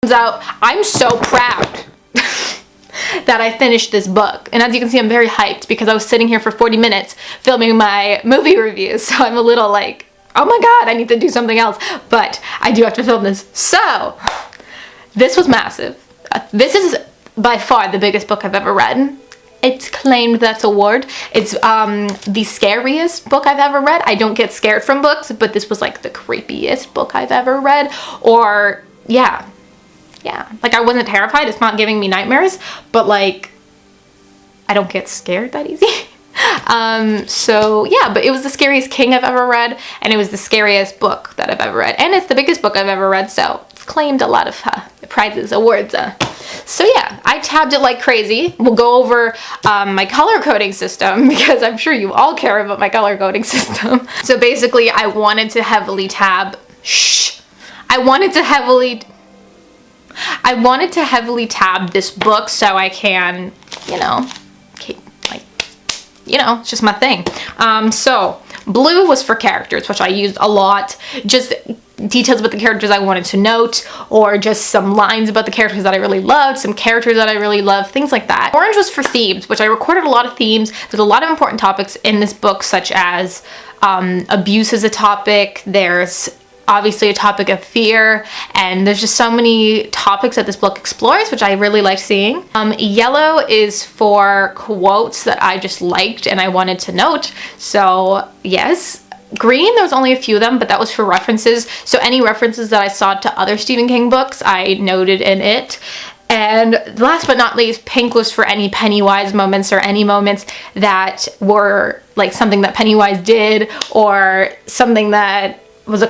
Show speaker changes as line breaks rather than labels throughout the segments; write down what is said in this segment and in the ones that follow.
Turns out I'm so proud that I finished this book. And as you can see, I'm very hyped because I was sitting here for 40 minutes filming my movie reviews. So I'm a little like, oh my god, I need to do something else. But I do have to film this. So this was massive. This is by far the biggest book I've ever read. It's claimed that award. It's the scariest book I've ever read. I don't get scared from books, but this was like the creepiest book I've ever read. Or yeah, like I wasn't terrified. It's not giving me nightmares, but like I don't get scared that easy. So yeah, but it was the scariest king I've ever read, and it was the scariest book that I've ever read, and it's the biggest book I've ever read, so it's claimed a lot of prizes, awards. So yeah, I tabbed it like crazy. We'll go over my color coding system because I'm sure you all care about my color coding system. So basically, I wanted to heavily tab this book so I can, it's just my thing. So blue was for characters, which I used a lot. Just details about the characters I wanted to note, or just some lines about the characters that I really loved, some characters that I really loved, things like that. Orange was for themes, which I recorded a lot of themes. There's a lot of important topics in this book, such as abuse is a topic. There's obviously a topic of fear, and there's just so many topics that this book explores, which I really like seeing. Yellow is for quotes that I just liked and I wanted to note, so yes. Green, there was only a few of them, but that was for references, so any references that I saw to other Stephen King books I noted in it. And last but not least, pink was for any Pennywise moments, or any moments that were like something that Pennywise did, or something that was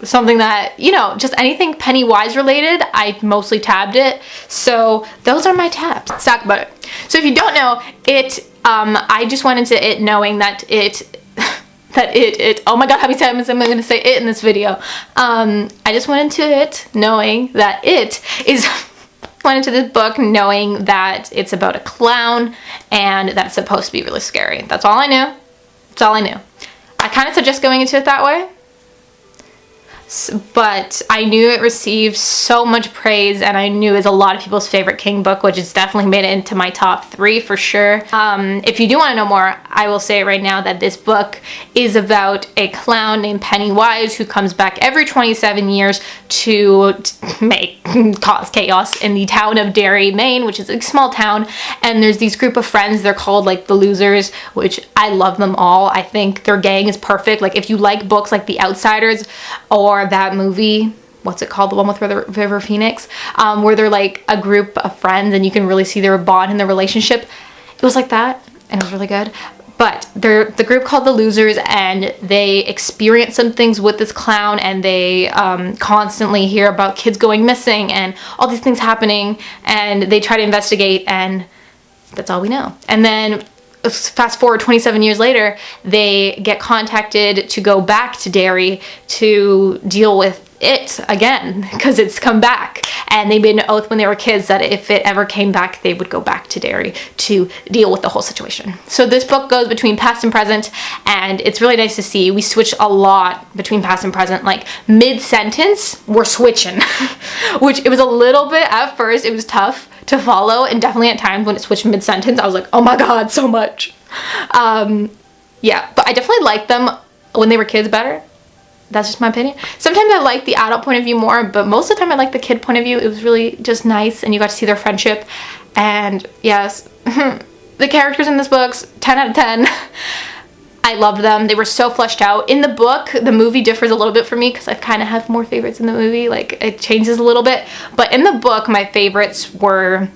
something that, just anything Pennywise related. I mostly tabbed it. So those are my tabs. Let's talk about it. So if you don't know it, I just went into it knowing that oh my god, how many times am I going to say it in this video? I just went into it knowing that went into this book knowing that it's about a clown and that it's supposed to be really scary. That's all I knew. That's all I knew. I kind of suggest going into it that way. But I knew it received so much praise, and I knew it was a lot of people's favorite King book, which has definitely made it into my top 3 for sure. If you do want to know more, I will say right now that this book is about a clown named Pennywise who comes back every 27 years to cause chaos in the town of Derry, Maine, which is a small town. And there's these group of friends, they're called like the Losers, which I love them all. I think their gang is perfect. Like if you like books like The Outsiders, or that movie, what's it called, the one with River Phoenix, where they're like a group of friends and you can really see their bond and their relationship. It was like that, and it was really good. But they're the group called the Losers, and they experience some things with this clown, and they constantly hear about kids going missing and all these things happening, and they try to investigate, and that's all we know. And then fast forward 27 years later, they get contacted to go back to Derry to deal with it again, because it's come back, and they made an oath when they were kids that if it ever came back, they would go back to Derry to deal with the whole situation. So this book goes between past and present, and it's really nice to see. We switch a lot between past and present, like mid-sentence we're switching which it was a little bit at first, it was tough to follow, and definitely at times when it switched mid-sentence I was like, oh my god, so much. Yeah, but I definitely liked them when they were kids better. That's just my opinion. Sometimes I like the adult point of view more, but most of the time I like the kid point of view. It was really just nice, and you got to see their friendship. And yes, the characters in this book's 10 out of 10. I loved them. They were so fleshed out. In the book, the movie differs a little bit for me because I kind of have more favorites in the movie. Like, it changes a little bit. But in the book, my favorites were,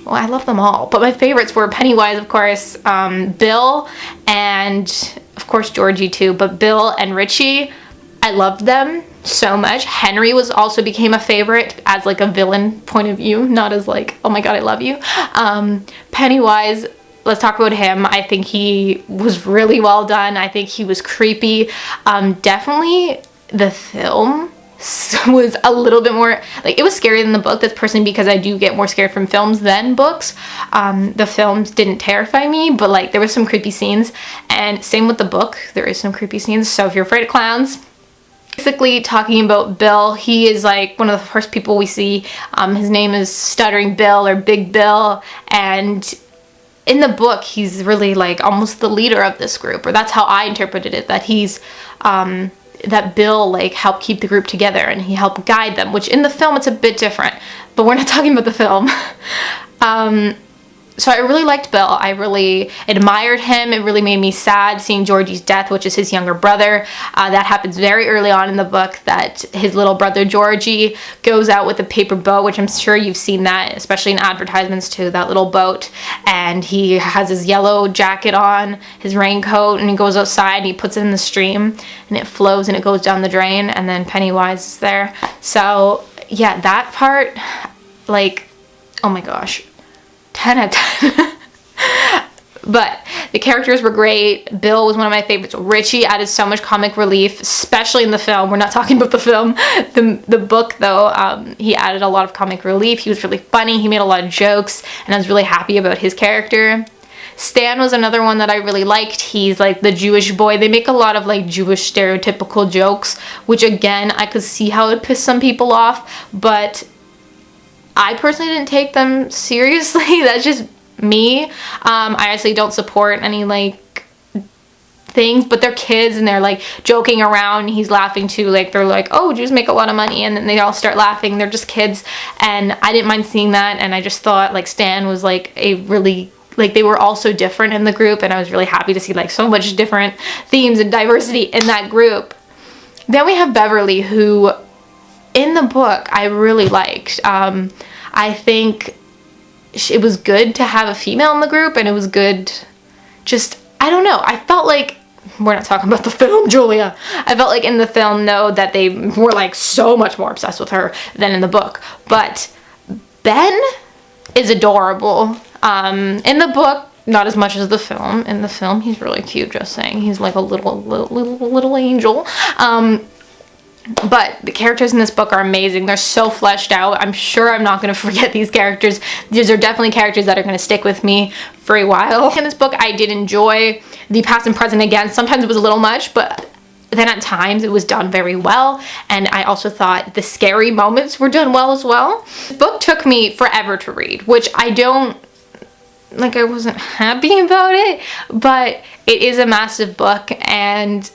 well, I love them all, but my favorites were Pennywise, of course, Bill, and of course Georgie too, but Bill and Richie, I loved them so much. Henry also became a favorite as like a villain point of view, not as like, oh my god, I love you. Pennywise, let's talk about him. I think he was really well done. I think he was creepy. Definitely the film was a little bit more, like, it was scarier than the book. That's personally because I do get more scared from films than books. The films didn't terrify me, but like there was some creepy scenes, and same with the book, there is some creepy scenes. So if you're afraid of clowns, Basically talking about Bill. He is like one of the first people we see. His name is Stuttering Bill or Big Bill, and in the book he's really like almost the leader of this group, or that's how I interpreted it, that he's that Bill like helped keep the group together and he helped guide them, which in the film it's a bit different, but we're not talking about the film. So I really liked Bill. I really admired him. It really made me sad seeing Georgie's death, which is his younger brother. That happens very early on in the book, that his little brother Georgie goes out with a paper boat, which I'm sure you've seen that, especially in advertisements too, that little boat. And he has his yellow jacket on, his raincoat, and he goes outside and he puts it in the stream and it flows and it goes down the drain, and then Pennywise is there. So yeah, that part, like, oh my gosh. 10 out of 10. But the characters were great. Bill was one of my favorites. Richie added so much comic relief, especially in the film. We're not talking about the film. The book, though, he added a lot of comic relief. He was really funny. He made a lot of jokes, and I was really happy about his character. Stan was another one that I really liked. He's like the Jewish boy. They make a lot of like Jewish stereotypical jokes, which again, I could see how it would piss some people off, but I personally didn't take them seriously. That's just me. I actually don't support any like things, but they're kids and they're like joking around. He's laughing too. Like they're like, oh, Jews make a lot of money, and then they all start laughing. They're just kids, and I didn't mind seeing that. And I just thought like Stan was like a really, like, they were all so different in the group, and I was really happy to see like so much different themes and diversity in that group. Then we have Beverly, who in the book I really liked. I think it was good to have a female in the group, and it was good, just, I don't know, I felt like, we're not talking about the film, Julia. I felt like in the film, though, that they were like so much more obsessed with her than in the book. But Ben is adorable. In the book, not as much as the film. In the film, he's really cute, just saying. He's like a little angel. But the characters in this book are amazing. They're so fleshed out. I'm sure I'm not going to forget these characters. These are definitely characters that are going to stick with me for a while. In this book, I did enjoy the past and present again. Sometimes it was a little much, but then at times it was done very well. And I also thought the scary moments were done well as well. The book took me forever to read, which I wasn't happy about it, but it is a massive book, and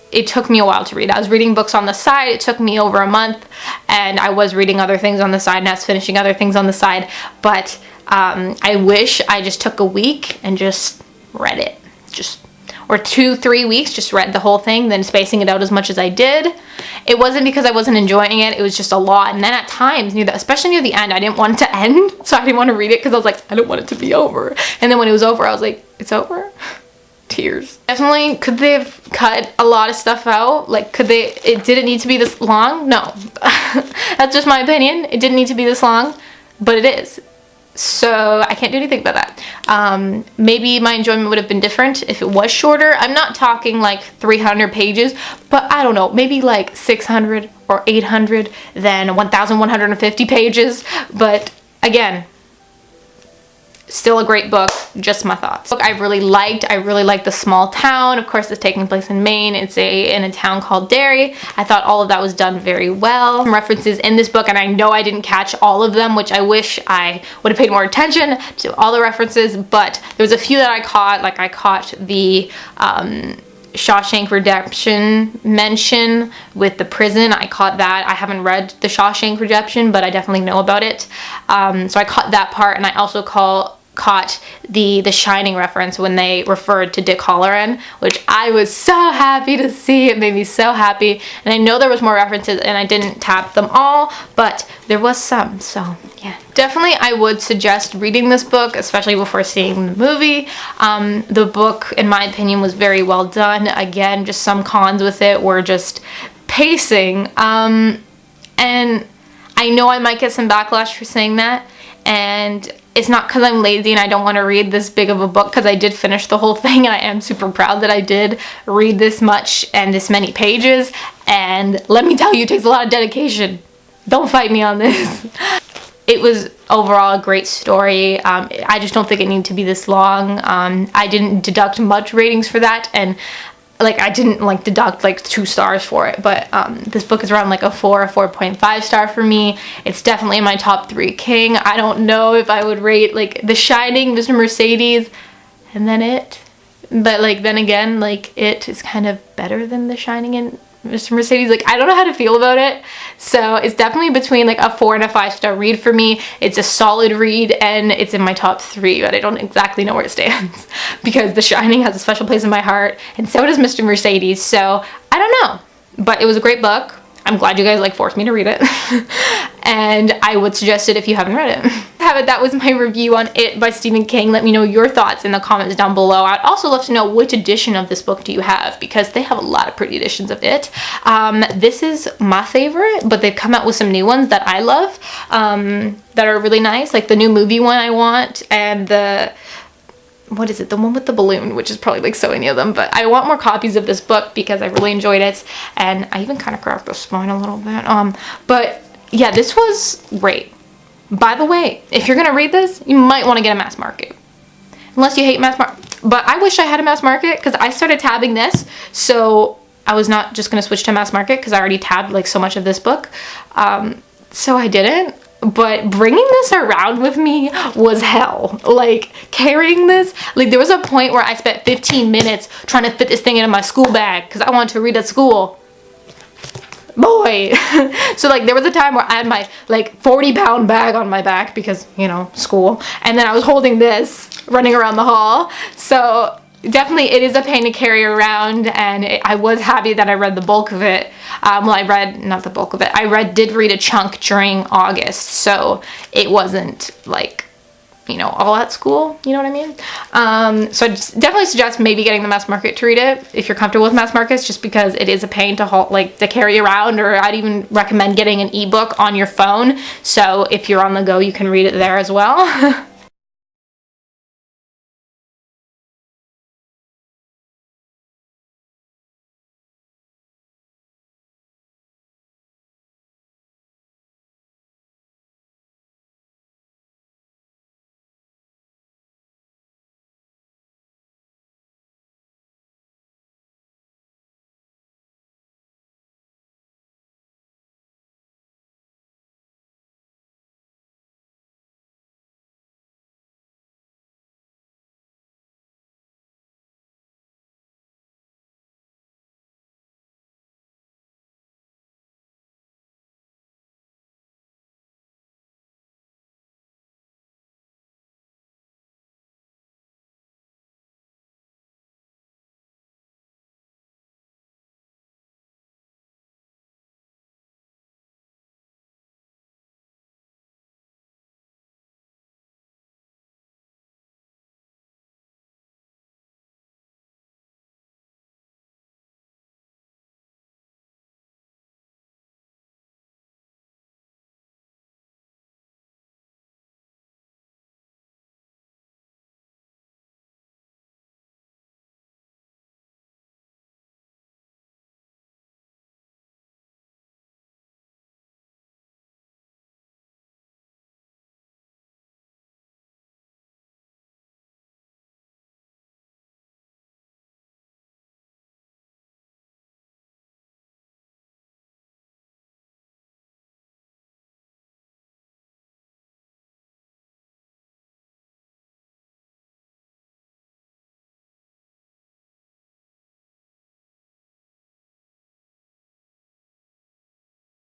it took me a while to read. I was reading books on the side. It took me over a month, and I was reading other things on the side, and I was finishing other things on the side. But I wish I just took a week and just read it. Or 2-3 weeks, just read the whole thing, then spacing it out as much as I did. It wasn't because I wasn't enjoying it. It was just a lot. And then at times, especially near the end, I didn't want it to end. So I didn't want to read it because I was like, I don't want it to be over. And then when it was over, I was like, it's over? Tears. Definitely, could they have cut a lot of stuff out? Like, did it need to be this long? No. That's just my opinion. It didn't need to be this long, but it is. So I can't do anything about that. Maybe my enjoyment would have been different if it was shorter. I'm not talking like 300 pages, but I don't know, maybe like 600 or 800 than 1,150 pages. But again, still a great book, just my thoughts. Book I really liked the small town. Of course, it's taking place in Maine. It's in a town called Derry. I thought all of that was done very well. Some references in this book, and I know I didn't catch all of them, which I wish I would have paid more attention to all the references, but there was a few that I caught. Like I caught the Shawshank Redemption mention with the prison. I caught that. I haven't read the Shawshank Redemption, but I definitely know about it. So I caught that part, and I also caught the Shining reference when they referred to Dick Halloran, which I was so happy to see. It made me so happy. And I know there was more references, and I didn't tap them all, but there was some. So yeah, definitely I would suggest reading this book, especially before seeing the movie. The book, in my opinion, was very well done. Again, just some cons with it were just pacing. And I know I might get some backlash for saying that, and it's not because I'm lazy and I don't want to read this big of a book, because I did finish the whole thing, and I am super proud that I did read this much and this many pages. And let me tell you, it takes a lot of dedication. Don't fight me on this. It was overall a great story. I just don't think it needed to be this long. I didn't deduct much ratings for that, and like I didn't like deduct like 2 stars for it, but this book is around like a 4 or 4.5 star for me. It's definitely in my top 3 King. I don't know if I would rate like The Shining, Mr. Mercedes, and then It. But like then again, like It is kind of better than The Shining and Mr. Mercedes. Like I don't know how to feel about it. So it's definitely between like a 4 and a 5 star read for me. It's a solid read and it's in my top 3, but I don't exactly know where it stands because The Shining has a special place in my heart and so does Mr. Mercedes. So I don't know, but it was a great book. I'm glad you guys like forced me to read it. And I would suggest it if you haven't read it. That was my review on It by Stephen King. Let me know your thoughts in the comments down below. I'd also love to know which edition of this book do you have, because they have a lot of pretty editions of It. This is my favorite, but they've come out with some new ones that I love that are really nice. Like the new movie one I want, and the, what is it, the one with the balloon, which is probably like so many of them, but I want more copies of this book because I really enjoyed it, and I even kind of cracked the spine a little bit. But yeah, this was great. By the way, if you're gonna read this, you might want to get a mass market, unless you hate mass market. But I wish I had a mass market because I started tabbing this, so I was not just gonna switch to mass market because I already tabbed like so much of this book, so I didn't. But bringing this around with me was hell. Like carrying this, like there was a point where I spent 15 minutes trying to fit this thing into my school bag because I wanted to read at school. Boy. So like there was a time where I had my like 40-pound bag on my back because, you know, school, and then I was holding this running around the hall. So definitely it is a pain to carry around, and I was happy that I read the bulk of it. Well, I read, not the bulk of it, did read a chunk during August, so it wasn't like, you know, all at school, you know what I mean? So I definitely suggest maybe getting the mass market to read it if you're comfortable with mass markets, just because it is a pain to carry around, or I'd even recommend getting an ebook on your phone, so if you're on the go you can read it there as well.